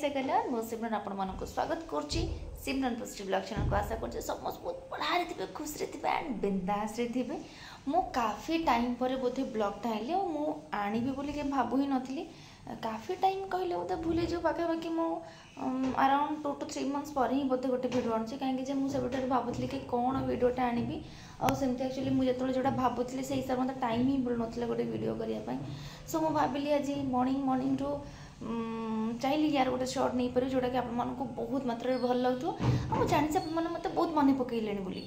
जय जगन्नाथ मो सिमरन आपण मानक स्वागत करछि सिमरन पॉजिटिव ब्लॉग चैनल को आशा करछि समस्त बहुत बढ़िया रे खुश रे थिबे एंड बिंदास रे थिबे। मो काफी टाइम पर बोधे ब्लॉग आइले और मु आनिबी बोली के भाबु ही नथिली काफी टाइम कहले बोधे भूली जो पाखा पाखी मो अराउंड 2 to 3 months पर ही बोधे गोटे वीडियो आनी कहीं जे मुझे भावुली कि कौन वीडियोटा आनिबी और सेमती एक्चुअली मुझे जो भावुली से हिसाब मतलब टाइम ही मिलू ना गोटे वीडियो करने सो मुझे भाविली आज मॉर्निंग रू चाहिए यार गोटे शॉर्ट नहीं पारे जोटा कि आपको बहुत मात्रा भल लगुव मुझे जानी आपने मत बहुत मन पकईले बोली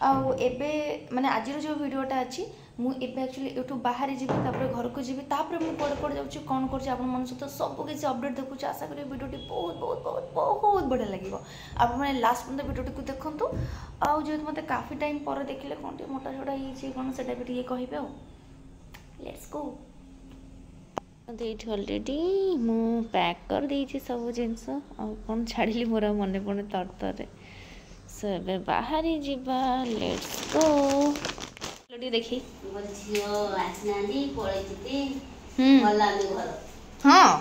आबे माने आज जो वीडियोटा अच्छी मुझे एक्चुअली यूट्यूब बाहर जी घर को जी मुझे पड़े पड़े जाऊँ कौन कर सहित सब किसी अपडेट देखुँ आशा करी वीडियोटी बहुत बहुत बहुत बहुत बढ़िया लगे आप लास्ट पर्यटन वीडियोटी को देखूँ आउ जेहतु मत काफ़ी टाइम पर देखिले कौन मोटा छोटा ये कौन से भी कहे लेट्स गो ऑलरेडी मु पैक कर देइछि सब जिनस कौन छाड़ी मोर मन पड़े तरतर सो ए बाहर जीवा लेट्स गो लडी देखी झियो आसनाली पळैति मल्लाली घर हां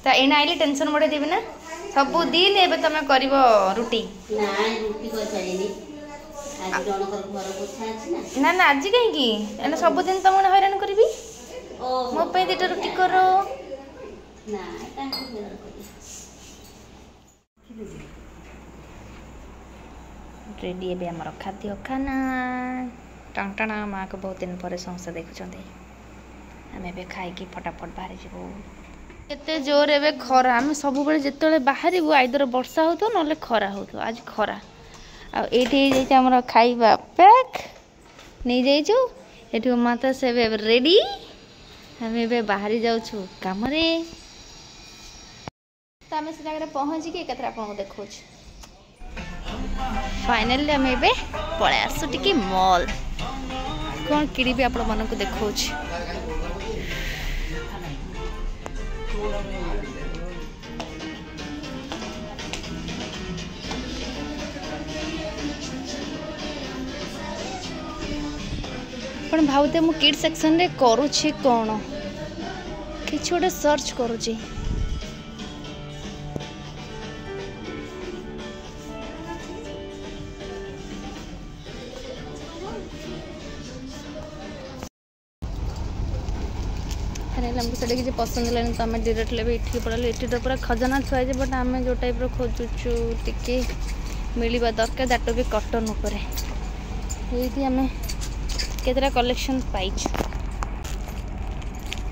ता एना आइले टेंशन बडे देबे ना सब दिन एबे तमे करबो रुटी ना रुटी कर छाड़ीनी आज जनकर घर पोछा अछि ना ना आज कहीं की एना सब दिन तमने हैरान करबी ओ मो पे दिटा रुटी करो ना काहे हैरान करी रेडी एबे हमर खाद्य खाना टंटना माँ को बहुत दिन पर समस्या देखुं आम ए खाई फटाफट बाहर जीवु एते जोर ए खरा आम सब जिते बाहर आइदर वर्षा हो ना खरा हो आज खरा आईटी आम खाइबा पैक नहीं जाइछु एठी माता से रेडी आम ए बाहरी जाऊँ कम तो आम से जगह पहुँची एक देखो फाइनली आम ए पलै आसु टी मॉल कौन किड़ी भी आप मन को देखो भावते मु किड सेक्शन रे करूछि कौन कि गोटे सर्च करूछि हमको से किसी पसंद लगे तो आम डायरेक्टली भी ये पड़ा ये तो पूरा खजाना थुआई बट आम जो टाइप खोजुचु टी मिलवा दरकार दैट भी कटन उपर ये आम केतरा कलेक्शन पाइछु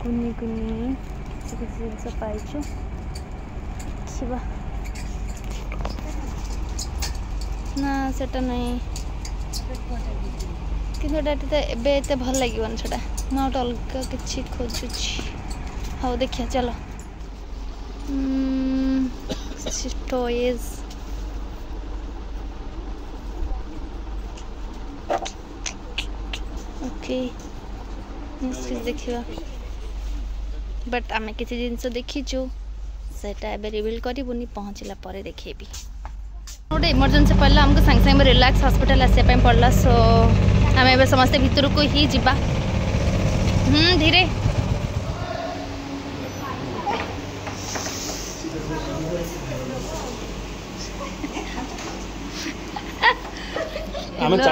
कुनी कुनी जिनस पाइछु देखा ना सेटा नहीं कि भल लगे सेटा ना गोटे अलग किसी खोजुची हाँ देखिए चलो टॉयज ओके देखा बट आम किसी जिनस देखीचु सेटा रिविल करूनी पहुँचला पर देखेबी गोटे इमरजेंसी पड़ला हमको सांगे सांगे रिलैक्स हॉस्पिटल आसा पड़ला सो आम ए समस्ते भितर को ही जीवा धीरे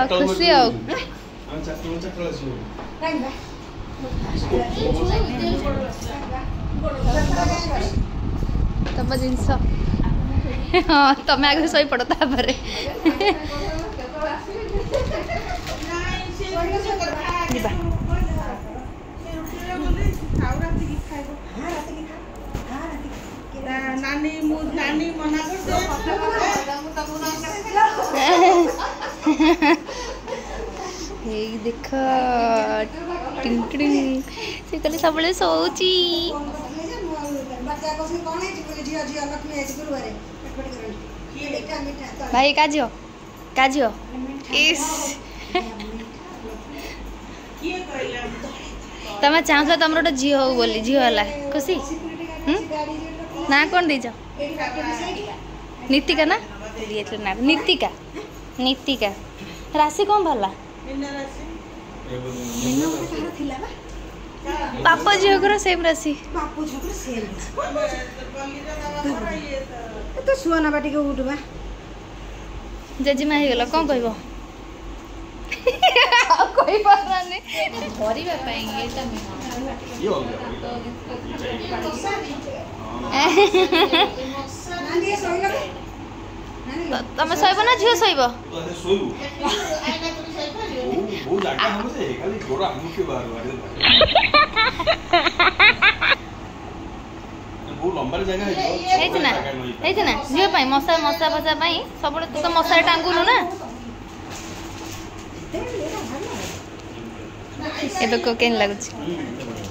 खुशी तम जिनस हाँ तमें आगे शई पड़ तापर नानी नानी मना देख टिंग से कल सब सोची भाई काजियो इस तमें चाहूल तुम गोटे झी हो बोली झी है खुशी ना कौन दीच नीतिका ना ना नीतिका नीतिका राशि कौन भला बाप झील सेम राशि बापू झोकरे सेम तो सुना बाटी के उठबा जेजीमा हो गला कौन कहबो कोई पाराने भरिबा पई एटा ये हो गया नानी सोइलो तमे सइबो ना झियो सइबो तो ऐसे सोइबो वो जागा हम से खाली गोरा हम के बाहर बाहर वो लंबा जगह है ना झियो पई मसा मसा बसा पई सबले तू तो मसा टांगुनु ना ए तो को केन लागुछ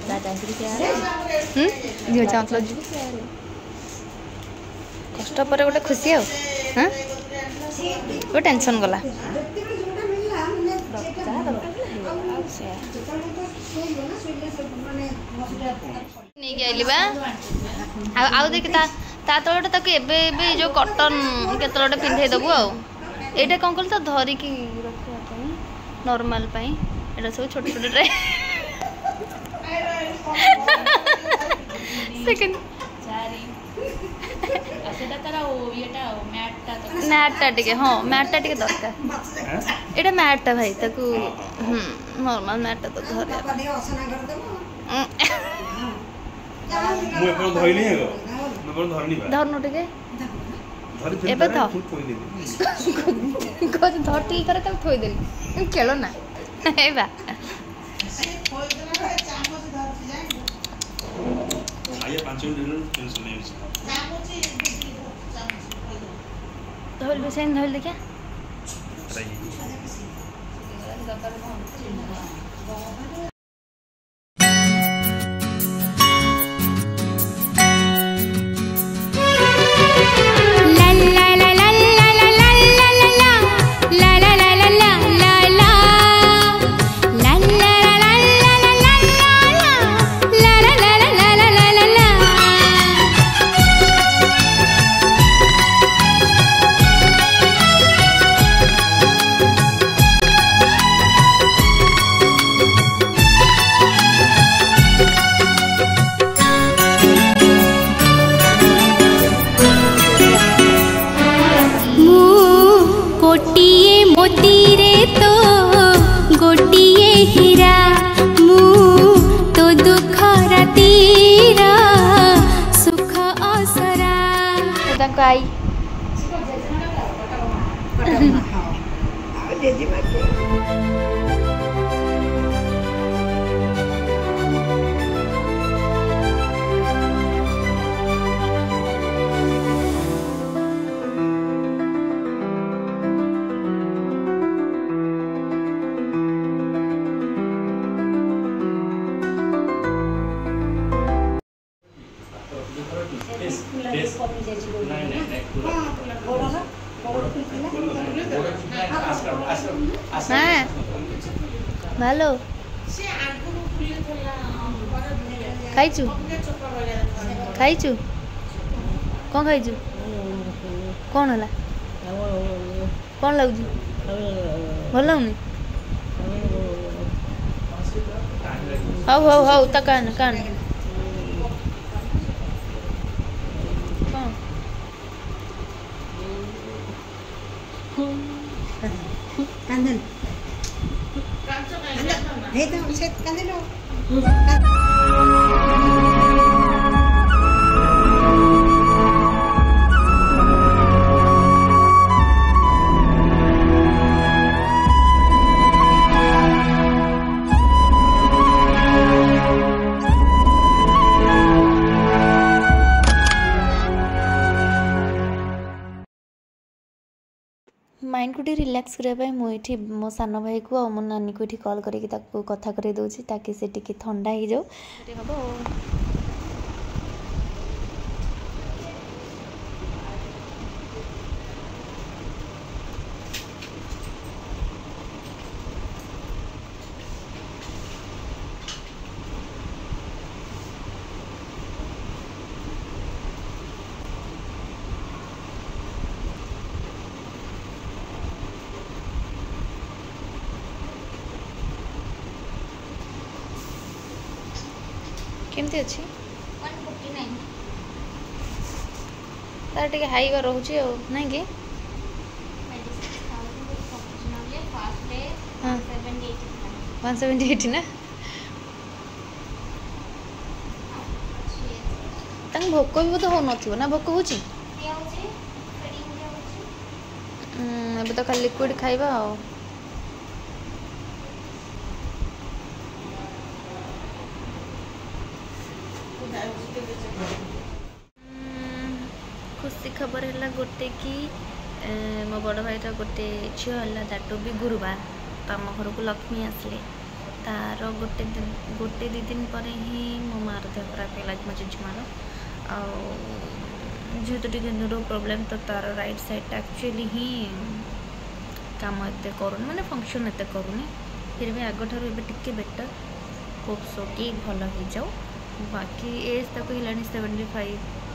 दादा क्या झियो चांतलो जी कष्ट पर गोटे खुशी हो हाँ वो टेंशन गला नहीं गइली बा आउ देख ता तोड़े ताको एबे एबे जो कॉटन केतलोटे पिंधे दबु आ एटा कोन कल तो धरी की रखिया पई नॉर्मल पई एटा सब छोटे छोटे ट्राई सेकंड मैट टिके हाँ मैट टिके दरकार एटा मैट भाई ताकू नॉर्मल मैट तो धरे मु अपन धइली है गो मु अपन धरनी बा धरनो टिके धरि एबे तो थोई देली कोज धरती तर तक थोई देली खेलो ना ए बा आया 5 मिनट टेंशन नहीं है धोल भी सेन धोल देखा आई ভালো খাইছু খাইছু কোন খাইছু কোন হলা কোন লাগুছি ভাল লাগুনি হও হও হও তা কান কান কান্দন हे तो से कांदलो माइंड को रिलैक्स करने मुझे मो सान भाई को और मो नानी को कॉल करके कथा कर दूसरी ताकि से टिके ठंडा हो जाओ हम केमती अच्छी 149 तार टिके हाईवा रोचे नहीं कि मेडिसिन खाऊ नले फास्ट डे हाँ। 178 178 ना तंग भोक भी बोधे हो नथिबो ना भोक होची अब तो खाली लिक्विड खाइबा आ खुशी खबर है गोटे कि मो बड़ भाईर गोटे झील है दैट भी गुरुवार तो आम घर को लक्ष्मी आसले तार गोटे दी दिन पर ही मो मार देह खराब है मो जेजेमार जेहेतु टी न्यूरो प्रोब्लेम तो तार राइट साइड एक्चुअली ही काम एत कर माने फंक्शन एत करूनी फिर भी आग ठार टे बेटर होप सो कि भल हो जाओ बाकी एज तक है 75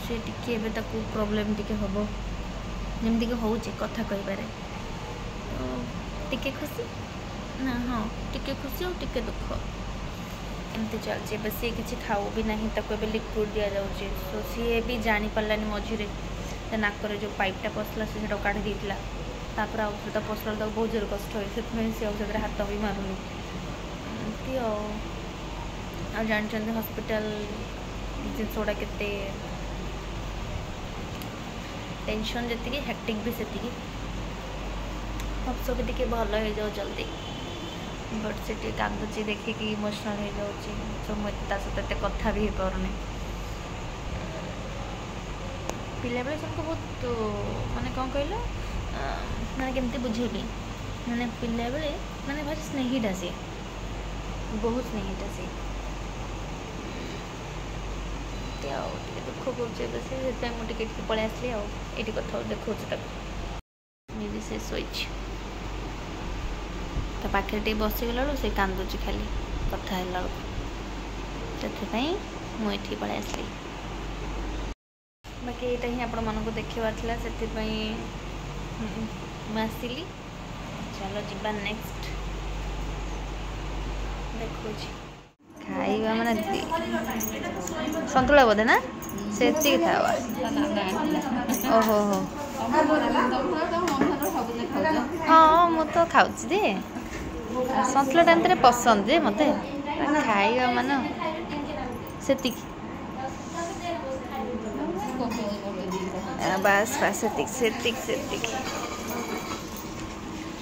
से टिके प्रोब्लेम टिके हम जमती कि हूँ कथा कह टिके खुशी ना हाँ टिके खुशी और टिके दुख एमती चलती बस सी किसी खाऊ भी ना ताको लिक्विड दि जाऊँगी सो सी भी जानी पारानी मझे नाकर जो पाइपटा पसला से काढ़ी देता तापर औषध पसला बहुत जोर कष्ट हुए से औषध हाथ भी मारूनी एमती आ जानते हॉस्पिटल जिनस गुड़ा के टेंशन जी हेक्टिक भी से सब टी भल हो जाओ जल्दी बट से कांदुची देखिकी इमोशनल हो जाऊँगी तो मुझे सहित कथा भी हो पारनी पिला बेले सबको बहुत माने कौन कहल माने केमती बुझेबी माने पिला बेले माने भारी स्नेहीटा सी बहुत स्नेहीटा सी दुख कर मुझे पलि आसली आईटी कथा देखा मेरी से शोच तो पाखे टे बसीगला से कांदुची खाली कथा से मुझे पलि आसली बाकी यहाँ ही आपण मानक देखार से आसली चलो जीवा नेक्स्ट देखो खाइबा माने संतुला बोधे ना से खावा ओहो हो हाँ मु तो खाऊँ जे संतुला टाइम पसंद जे मत खाइबा मान से बस बस से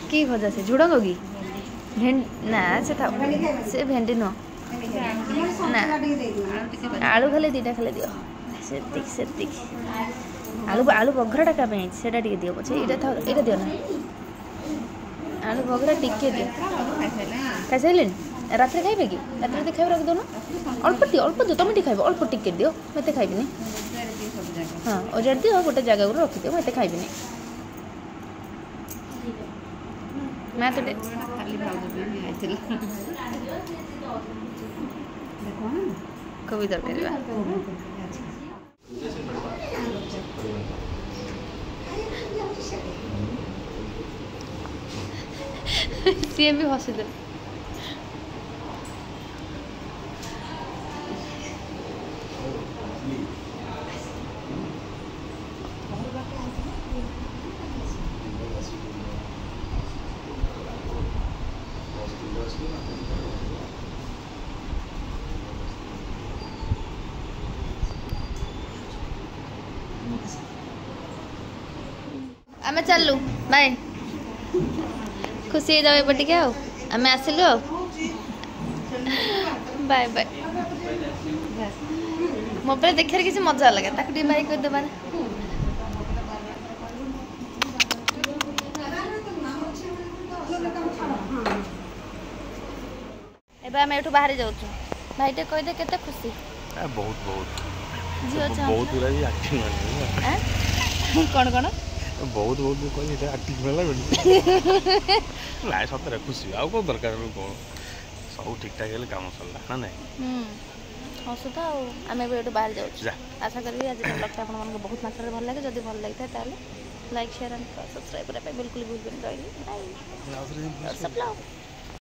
कि भजा से झुड़ंग की ना से था से भेंडी नुह ना आलू खाली दीटा खाली दियो से आलू आलू बघराटा क्या से दियो पचे ये दियो ना आलू बघरा टिके दियो खाई सारे रात खाइबे कि रात खाइबे रख दो ना अल्प दियो तुम खाइब अल्प टिके दियो मत खाइबी हाँ ओजार दियो गोटे जगह को रखी दियो मत खाइबी मैं तो कोई दरकार सी भी हसी दे आमे चलू बाय खुशी जाओ एपटे के आमे आसिलु बाय बाय मोबाइल देखार किसी मजा लगे ताकि टी बाय कर देबार एबे आमे एठू बाहर जाउछु भाईटे कह दे केते खुशी बहुत बहुत जियो चाह बहुत पूरा ही एक्टिंग हैं कोन कोन बहुत बहुत कोई इटा एक्टिंग वाला बड़ी लाइ सतरे खुशी आ को दरकार कोन सब ठीक ठाक हेले काम चलला ना नहीं हसुता आम एटू बाहर जाऊँ आशा करी आज ब्लॉग आप बहुत मात्रा भल लगे जब भल लगी था लाइक शेयर एंड सब्सक्राइब करने बिल्कुल भूल रही